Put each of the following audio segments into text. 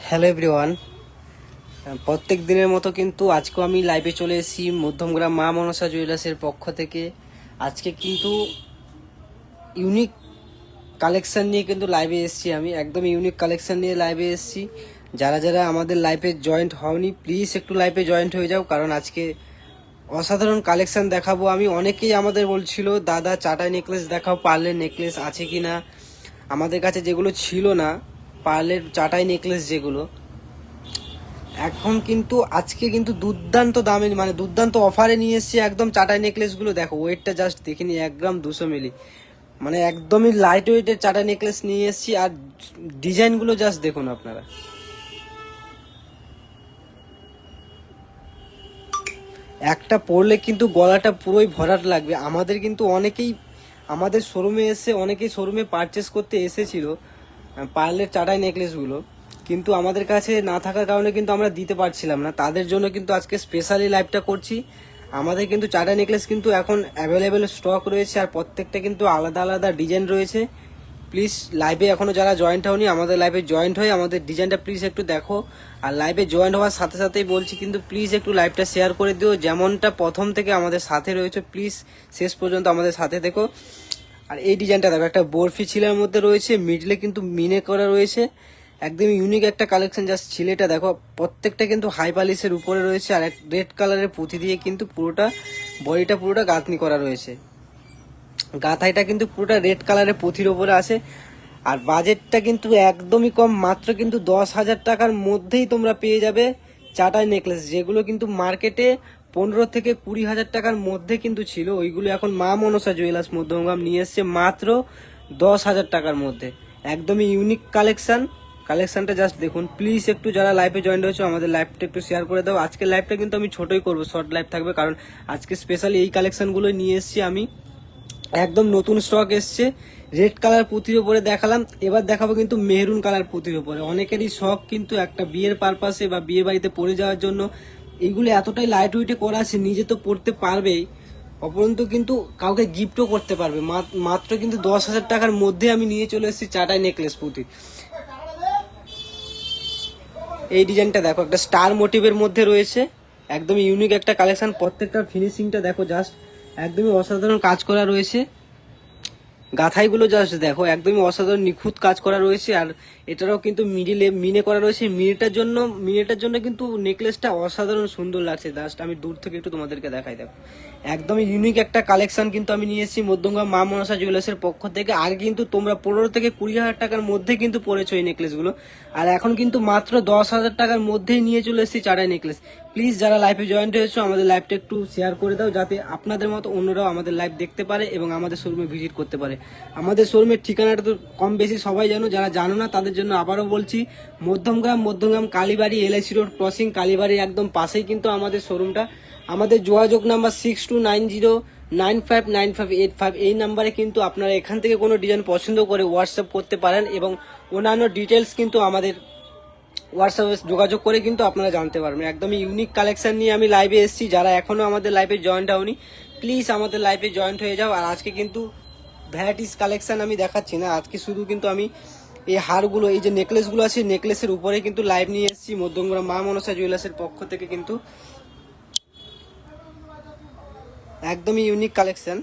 Hello everyone, প্রত্যেক দিনের মতো কিন্তু আজকেও আমি লাইভে চলে এসেছি মধ্যমগ্রাম মা মনসা জুয়েলার্সের পক্ষ থেকে। আজকে কিন্তু ইউনিক কালেকশন নিয়ে কিন্তু লাইভে এসেছি, আমি একদম ইউনিক কালেকশন নিয়ে লাইভে এসেছি। যারা যারা আমাদের লাইভে জয়েন্ট হওনি প্লিজ একটু লাইভে জয়েন্ট হয়ে যাও, কারণ আজকে অসাধারণ কালেকশন দেখাবো আমি। অনেকেই আমাদের বলছিল দাদা চাটা নেকলেস দেখাও, পার্লের নেকলেস আছে কি না। আমাদের কাছে যেগুলো ছিল না পার্লের চাটাই নেকলেস যেগুলো, এখন কিন্তু আজকে কিন্তু দুর্দান্ত দামে মানে দুর্দান্ত অফারে নিয়ে এসেছি একদম চাটাই নেকলেসগুলো। দেখো ওয়েটটা জাস্ট দেখিনি, 1 গ্রাম 200 মিলি, মানে একদমই লাইট ওয়েটের চাটাই নেকলেস নিয়ে এসেছি। আর ডিজাইনগুলো জাস্ট দেখুন আপনারা, একটা পরলে কিন্তু গলাটা পুরোই ভরাট লাগবে। আমাদের কিন্তু অনেকেই আমাদের শোরুমে এসে অনেকেই শোরুমে পারচেস করতে এসেছিল পার্লের চাটাই নেকলেসগুলো, কিন্তু আমাদের কাছে না থাকার কারণে কিন্তু আমরা দিতে পারছিলাম না। তাদের জন্য কিন্তু আজকে স্পেশালি লাইভটা করছি। আমাদের কিন্তু চাটাই নেকলেস কিন্তু এখন অ্যাভেলেবেল স্টক রয়েছে, আর প্রত্যেকটা কিন্তু আলাদা আলাদা ডিজাইন রয়েছে। প্লিজ লাইভে এখনো যারা জয়েন্ট হওনি আমাদের লাইভে জয়েন্ট হয়ে আমাদের ডিজাইনটা প্লিজ একটু দেখো। আর লাইভে জয়েন্ট হওয়ার সাথে সাথেই বলছি কিন্তু প্লিজ একটু লাইভটা শেয়ার করে দিও। যেমনটা প্রথম থেকে আমাদের সাথে রয়েছে প্লিজ শেষ পর্যন্ত আমাদের সাথে দেখো। আর এই ডিজাইনটা দেখো, একটা বরফি ছিলের মধ্যে রয়েছে, মিডলে কিন্তু মিনে করা রয়েছে, একদম ইউনিক একটা কালেকশন। জাস্ট ছিলেটা দেখো, প্রত্যেকটা কিন্তু হাই পালিশের উপরে রয়েছে, আর এক রেড কালারের পুঁথি দিয়ে কিন্তু পুরোটা বডিটা পুরোটা গাঁথনি করা রয়েছে। গাঁথাইটা কিন্তু পুরোটা রেড কালারের পুঁথির ওপরে আছে। আর বাজেটটা কিন্তু একদমই কম, মাত্র কিন্তু 10,000 টাকার মধ্যেই তোমরা পেয়ে যাবে চাটাই নেকলেস, যেগুলো কিন্তু মার্কেটে 15 থেকে 20,000 টাকার মধ্যে কিন্তু ছিল। ওইগুলো এখন মা মনসা জুয়েলার্স মধ্যমগ্রাম নিয়ে এসছে মাত্র 10,000 টাকার মধ্যে। একদমই ইউনিক কালেকশনটা জাস্ট দেখুন। প্লিজ একটু যারা লাইভে জয়েন হয়েছে আমাদের লাইভটা একটু শেয়ার করে দাও। আজকের লাইভটা কিন্তু আমি ছোটই করবো, শর্ট লাইভ থাকবে, কারণ আজকে স্পেশালি এই কালেকশনগুলো নিয়ে এসেছি আমি। একদম নতুন স্টক এসছে। রেড কালার পুঁতির উপরে দেখালাম, এবার দেখাবো কিন্তু মেহরুন কালার পুঁতির উপরে। অনেকেরই শখ কিন্তু একটা বিয়ের পারপাসে বা বিয়ে বাড়িতে পরে যাওয়ার জন্য। এইগুলো এতটাই লাইট ওয়েটে করা আছে, নিজে তো পড়তে পারবেই, অপরন্তু কিন্তু কাউকে গিফটও করতে পারবে। মাত্র কিন্তু 10,000 টাকার মধ্যে আমি নিয়ে চলে এসেছি চাটাই নেকলেস পুঁতি। এই ডিজাইনটা দেখো, একটা স্টার মোটিভের মধ্যে রয়েছে, একদম ইউনিক একটা কালেকশন। প্রত্যেকটা ফিনিশিংটা দেখো জাস্ট, একদমই অসাধারণ কাজ করা রয়েছে। গাথাইগুলো জাস্ট দেখো, একদমই অসাধারণ নিখুঁত কাজ করা রয়েছে। আর এটারও কিন্তু মিডিলে মিনে করা রয়েছে। মিনেটার জন্য কিন্তু নেকলেসটা অসাধারণ সুন্দর লাগছে। জাস্ট আমি দূর থেকে একটু তোমাদেরকে দেখাই। দেখো একদমই ইউনিক একটা কালেকশন কিন্তু আমি নিয়ে এসেছি মধ্যমগ্রাম মা মনসা জুয়েলার্সের পক্ষ থেকে। আগে কিন্তু তোমরা 15 থেকে 20,000 টাকার মধ্যে কিন্তু পড়েছো এই নেকলেসগুলো, আর এখন কিন্তু মাত্র 10,000 টাকার মধ্যেই নিয়ে চলে এসেছি চাটাই নেকলেস। প্লিজ যারা লাইভে জয়েন্ট হয়েছো আমাদের লাইভটা একটু শেয়ার করে দাও, যাতে আপনাদের মতো অন্যরাও আমাদের লাইভ দেখতে পারে এবং আমাদের শোরুমে ভিজিট করতে পারে। আমাদের শোরুমের ঠিকানাটা তো কম বেশি সবাই জানো, যারা জানো না তাদের জন্য আবারও বলছি, মধ্যমগ্রাম কালীবাড়ি LIC রোড ক্রসিং, কালীবাড়ির একদম পাশেই কিন্তু আমাদের শোরুমটা। আমাদের যোগাযোগ নাম্বার 6290959585, এই নাম্বারে কিন্তু আপনারা এখান থেকে কোনো ডিজাইন পছন্দ করে হোয়াটসঅ্যাপ করতে পারেন, এবং অন্যান্য ডিটেলস কিন্তু আমাদের হোয়াটসঅ্যাপে যোগাযোগ করে কিন্তু আপনারা জানতে পারবেন। একদমই ইউনিক কালেকশন নিয়ে আমি লাইভে এসেছি। যারা এখনো আমাদের লাইভে জয়েন্ট হওনি প্লিজ আমাদের লাইভে জয়েন্ট হয়ে যাও। আর আজকে কিন্তু ভ্যারাইটিস কালেকশন আমি দেখাচ্ছি না, আজকে শুধু কিন্তু আমি এই হারগুলো, এই যে নেকলেসগুলো আছে নেকলেসের উপরে কিন্তু লাইভ নিয়ে এসেছি মধ্যমগ্রাম মা মনসা জুয়েলার্সের পক্ষ থেকে। কিন্তু একদমই ইউনিক কালেকশন।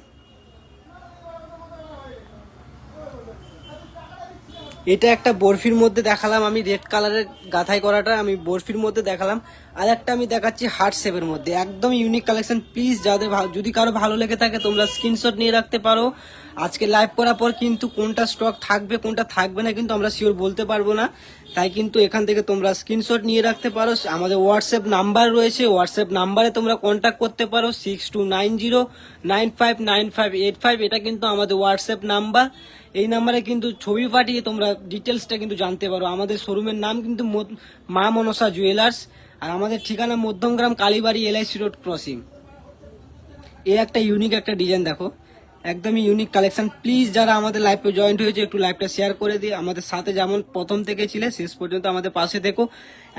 এটা একটা বরফির মধ্যে দেখালাম আমি, রেড কালারের গাথাই করাটা আমি বরফির মধ্যে দেখালাম। আর একটা আমি দেখাচ্ছি হার্ট শেপের মধ্যে, একদম ইউনিক কালেকশন। প্লিজ যাদের যদি কারো ভালো লেগে থাকে তোমরা স্ক্রিনশট নিয়ে রাখতে পারো। আজকে লাইভ করার পর কিন্তু কোনটা স্টক থাকবে কোনটা থাকবে না কিন্তু আমরা শিওর বলতে পারবো না, তাই কিন্তু এখান থেকে তোমরা স্ক্রিনশট নিয়ে রাখতে পারো। আমাদের হোয়াটসঅ্যাপ নাম্বার রয়েছে, হোয়াটসঅ্যাপ নাম্বারে তোমরা কন্ট্যাক্ট করতে পারো 6290959585, এটা কিন্তু আমাদের হোয়াটসঅ্যাপ নাম্বার। এই নাম্বারে কিন্তু ছবি পাঠিয়ে তোমরা ডিটেলসটা কিন্তু জানতে পারো। আমাদের শোরুমের নাম কিন্তু মা মনসা জুয়েলার্স, আর আমাদের ঠিকানা মধ্যমগ্রাম কালীবাড়ি LIC রোড ক্রসিং। এই একটা ইউনিক একটা ডিজাইন দেখো, একদমই ইউনিক কালেকশন। প্লিজ যারা আমাদের লাইভে জয়েন্ট হয়েছে একটু লাইভটা শেয়ার করে দিয়ে আমাদের সাথে যেমন প্রথম থেকে ছিলে শেষ পর্যন্ত আমাদের পাশে দেখো।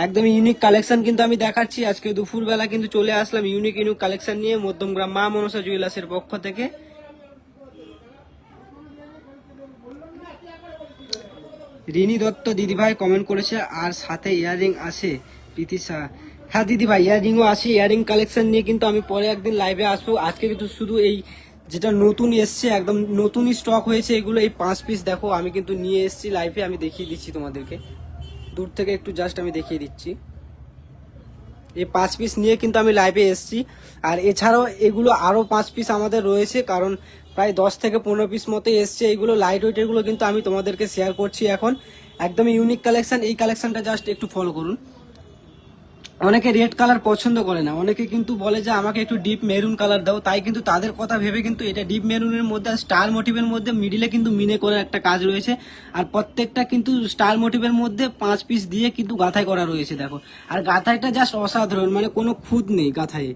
একদমই ইউনিক কালেকশন কিন্তু আমি দেখাচ্ছি। আজকে দুপুরবেলা কিন্তু চলে আসলাম ইউনিক কালেকশন নিয়ে মধ্যমগ্রাম মা মনসা জুয়েলার্সের পক্ষ থেকে। রিনি দত্ত দিদিভাই কমেন্ট করেছে, আর সাথে ইয়াররিং আছে প্রীতিশা। হ্যাঁ দিদিভাই, ইয়াররিংও আছে। ইয়াররিং কালেকশন নিয়ে কিন্তু আমি পরে একদিন লাইভে আসবো। আজকে কিন্তু শুধু এই যেটা নতুন এসছে, একদম নতুনই স্টক হয়েছে এগুলো, এই 5 পিস দেখো আমি কিন্তু নিয়ে এসেছি লাইভে। আমি দেখিয়ে দিচ্ছি তোমাদেরকে, দূর থেকে একটু জাস্ট আমি দেখিয়ে দিচ্ছি। এই 5 পিস নিয়ে কিন্তু আমি লাইভে এসেছি। আর এছাড়াও এগুলো আরও 5 পিস আমাদের রয়েছে, কারণ প্রায় 10 থেকে 15 পিস মতো এসছে। এইগুলো লাইট ওয়েটের গুলো কিন্তু আমি তোমাদেরকে শেয়ার করছি এখন। একদমই ইউনিক কালেকশন। এই কালেকশনটা জাস্ট একটু ফলো করুন। অনেকে রেড কালার পছন্দ করে না, অনেকে কিন্তু বলে যে আমাকে একটু ডিপ মেরুন কালার দাও, তাই কিন্তু তাদের কথা ভেবে কিন্তু এটা ডিপ মেরুনের মধ্যে স্টার মোটিভের মধ্যে মিডিলে কিন্তু মিনে করে একটা কাজ রয়েছে। আর প্রত্যেকটা কিন্তু স্টার মোটিভের মধ্যে 5 পিস দিয়ে কিন্তু গাঁথাই করা রয়েছে দেখো। আর গাঁথাইটা জাস্ট অসাধারণ, মানে কোনো খুঁত নেই গাঁথাই।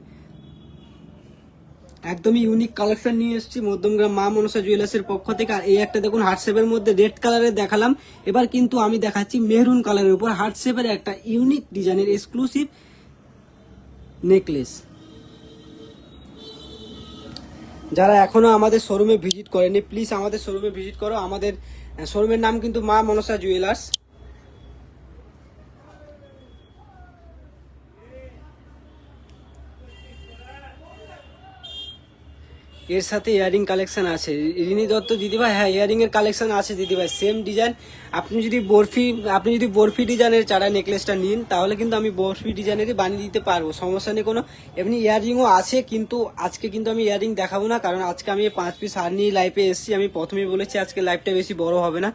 একদমই ইউনিক কালেকশন নিয়ে এসেছি মধ্যমগ্রাম মা মনসা জুয়েলার্সের পক্ষ থেকে। আর এই একটা দেখুন হার্ট শেপের মধ্যে রেড কালারের দেখালাম, এবার কিন্তু আমি দেখাচ্ছি মেরুন কালারের উপর হার্ট শেপের একটা ইউনিক ডিজাইনের এক্সক্লুসিভ নেকলেস। যারা এখনো আমাদের শোরুমে ভিজিট করেনি প্লিজ আমাদের শোরুমে ভিজিট করো। আমাদের শোরুমের নাম কিন্তু মা মনসা জুয়েলার্স। এর সাথে ইয়ারিং কালেকশন আছে রিনি দত্ত দিদিভাই। হ্যাঁ, ইয়ারিং এর কালেকশন আছে দিদিভাই, সেম ডিজাইন। আপনি যদি বরফি ডিজাইনের চারা নেকলেসটা নিন, তাহলে কিন্তু আমি বরফি ডিজাইনেরই বানিয়ে দিতে পারবো, সমস্যা নেই কোনো। এমনি ইয়ারিংও আছে, কিন্তু আজকে কিন্তু আমি ইয়ারিং দেখাবো না, কারণ আজকে আমি 5 পিস হার নিয়ে লাইভে এসেছি। আমি প্রথমেই বলেছি আজকে লাইভটা বেশি বড় হবে না।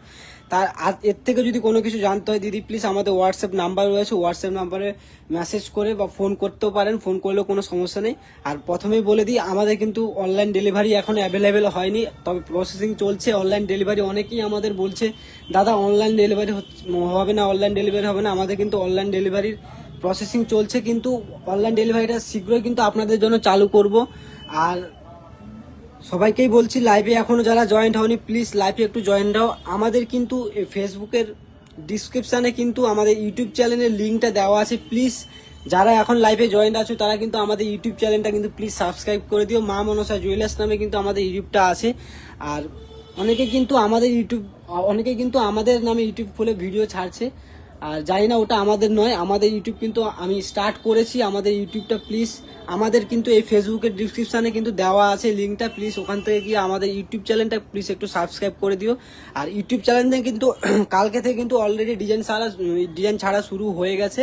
তার এর থেকে যদি কোনো কিছু জানতে হয় দিদি প্লিজ আমাদের হোয়াটসঅ্যাপ নাম্বার রয়েছে, হোয়াটসঅ্যাপ নাম্বারে মেসেজ করে বা ফোন করতেও পারেন, ফোন করলেও কোনো সমস্যা নেই। আর প্রথমেই বলে দিই আমাদের কিন্তু অনলাইন ডেলিভারি এখন অ্যাভেলেবেল হয়নি, তবে প্রসেসিং চলছে অনলাইন ডেলিভারি। অনেকেই আমাদের বলছে দাদা অনলাইন ডেলিভারি হবে না, অনলাইন ডেলিভারি হবে না। আমাদের কিন্তু অনলাইন ডেলিভারির প্রসেসিং চলছে, কিন্তু অনলাইন ডেলিভারিটা শীঘ্রই কিন্তু আপনাদের জন্য চালু করব। আর সবাইকেই বলছি লাইভে এখনো যারা জয়েন্ট হয়নি প্লিজ লাইভে একটু জয়েন্ট হও। আমাদের কিন্তু ফেসবুকের ডিসক্রিপশানে কিন্তু আমাদের ইউটিউব চ্যানেলের লিঙ্কটা দেওয়া আছে। প্লিজ যারা এখন লাইভে জয়েন্ট আছো তারা কিন্তু আমাদের ইউটিউব চ্যানেলটা কিন্তু প্লিজ সাবস্ক্রাইব করে দিও। মা মনসা জুয়েলার্স নামে কিন্তু আমাদের ইউটিউবটা আছে। আর অনেকে কিন্তু আমাদের নামে ইউটিউব খুলে ভিডিও ছাড়ছে, আর জানি না ওটা আমাদের নয়, আমাদের ইউটিউব কিন্তু আমি স্টার্ট করেছি। আমাদের ইউটিউবটা প্লিজ আমাদের কিন্তু এই ফেসবুকের ডিসক্রিপশানে কিন্তু দেওয়া আছে লিঙ্কটা, প্লিজ ওখান থেকে গিয়ে আমাদের ইউটিউব চ্যানেলটা প্লিজ একটু সাবস্ক্রাইব করে দিও। আর ইউটিউব চ্যানেলে কিন্তু কালকে থেকে কিন্তু অলরেডি ডিজাইন ছাড়া শুরু হয়ে গেছে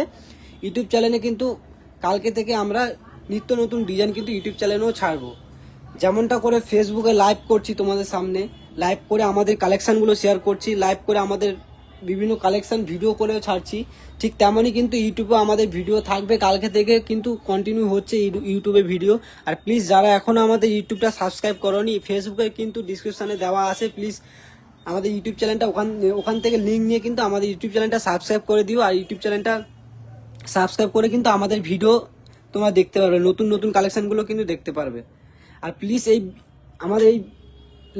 ইউটিউব চ্যানেলে। কিন্তু কালকে থেকে আমরা নিত্য নতুন ডিজাইন কিন্তু ইউটিউব চ্যানেলেও ছাড়বো। যেমনটা করে ফেসবুকে লাইভ করছি তোমাদের সামনে, লাইভ করে আমাদের কালেকশানগুলো শেয়ার করছি, লাইভ করে আমাদের বিভিন্ন কালেকশন ভিডিও করেও ছাড়ছি, ঠিক তেমনই কিন্তু ইউটিউবে আমাদের ভিডিও থাকবে। কালকে থেকে কিন্তু কন্টিনিউ হচ্ছে ইউটিউবে ভিডিও। আর প্লিজ যারা এখনো আমাদের ইউটিউবটা সাবস্ক্রাইব করোনি, ফেসবুকে কিন্তু ডিসক্রিপশানে দেওয়া আছে, প্লিজ আমাদের ইউটিউব চ্যানেলটা ওখান থেকে লিঙ্ক নিয়ে কিন্তু আমাদের ইউটিউব চ্যানেলটা সাবস্ক্রাইব করে দিও। আর ইউটিউব চ্যানেলটা সাবস্ক্রাইব করে কিন্তু আমাদের ভিডিও তোমরা দেখতে পারবে, নতুন নতুন কালেকশনগুলো কিন্তু দেখতে পারবে। আর প্লিজ আমাদের এই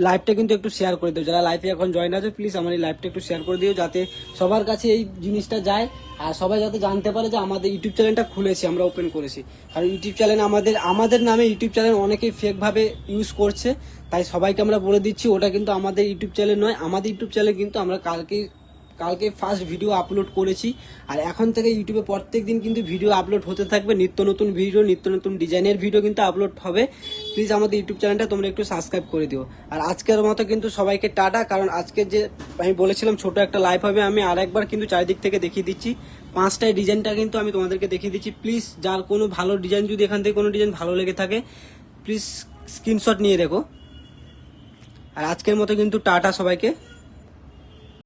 লাইভটা কিন্তু একটু শেয়ার করে দিও, যারা লাইভে এখন জয়েন আছে প্লিজ আমার এই লাইভটা একটু শেয়ার করে দিও, যাতে সবার কাছে এই জিনিসটা যায়। আর সবাই যাতে জানতে পারে যে আমাদের ইউটিউব চ্যানেলটা খুলেছি, আমরা ওপেন করেছি। কারণ ইউটিউব চ্যানেল আমাদের নামে ইউটিউব চ্যানেল অনেকেই ফেকভাবে ইউজ করছে, তাই সবাইকে আমরা বলে দিচ্ছি ওটা কিন্তু আমাদের ইউটিউব চ্যানেল নয়। আমাদের ইউটিউব চ্যানেল কিন্তু আমরা কালকে ফার্স্ট ভিডিও আপলোড করেছি। আর এখন থেকে ইউটিউবে প্রত্যেক দিন কিন্তু ভিডিও আপলোড হতে থাকবে, নিত্য নতুন ভিডিও, নিত্য নতুন ডিজাইনের ভিডিও কিন্তু আপলোড হবে। প্লিজ আমাদের ইউটিউব চ্যানেলটা তোমরা একটু সাবস্ক্রাইব করে দিও। আর আজকের মতো কিন্তু সবাইকে টাটা। কারণ আজকে যে আমি বলেছিলাম ছোট একটা লাইভ হবে, আমি আরেকবার কিন্তু চারিদিক থেকে দেখিয়ে দিচ্ছি। 5টায় ডিজাইনটা কিন্তু আমি তোমাদেরকে দেখিয়ে দিচ্ছি। প্লিজ যার কোনো ভালো ডিজাইন, যদি এখান থেকে কোনো ডিজাইন ভালো লেগে থাকে প্লিজ স্ক্রিনশট নিয়ে রেখো। আর আজকের মতো কিন্তু টাটা সবাইকে।